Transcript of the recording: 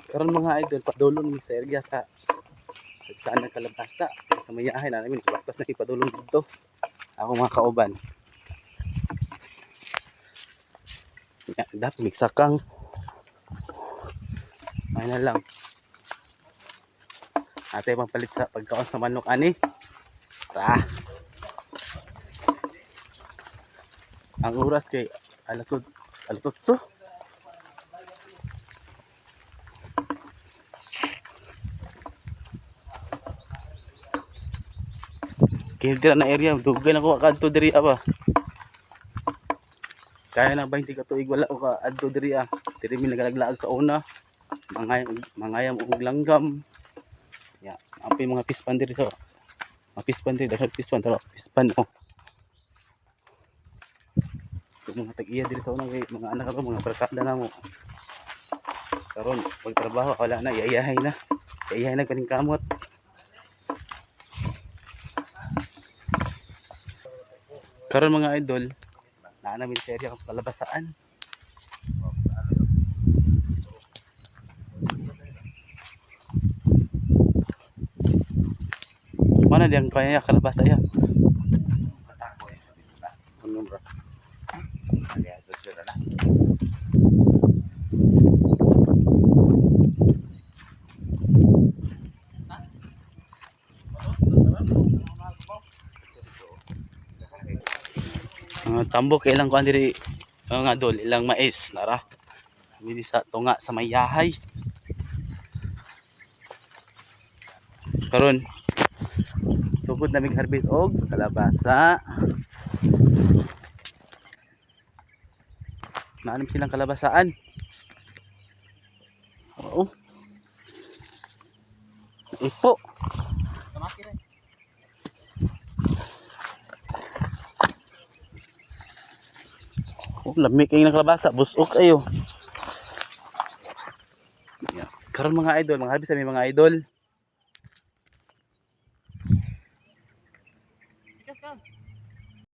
Karon mga idol, padulong ni sa area sa saan ng kalabasa. Sa mayahay na namin, tapos na ipadulong dito. Ako mga kauban. Dapat migsakang. Ay na lang. Ate pampalit sa pagkaon sa manok ani. Ang oras kay alas 8. Kaya dira na area, dugay na ko kadto diri ba. Kaya na 20 ka tuig wala ko ka adto diri Diri mi nagalaglaag sa una. Mangayam og langgam. Ya, ampi mga pispan diri sa. Mga pispan diri, daghang pispan tara, pispan oh. Mga tag-iya diri sa una kay mga anak ko mga barkada na mo. Karon pagtrabaho wala na iyayahay na. Iyayahay na kaning kamot. Karon mga idol, naa namin sa area ng kalabasaan. Mana diang kaya kalabasa ya? Ano bro? Tambok ilang kuan diri mga idol, ilang mais nara. Dili sa tunga sa mayahay. Karon sugod naming harvest og kalabasa. Naanim silang kalabasaan. Oo. Ipo. Oh, lamig kayo ng kalabasa, busok kayo. Karon mga idol, mga harvest kami mga idol.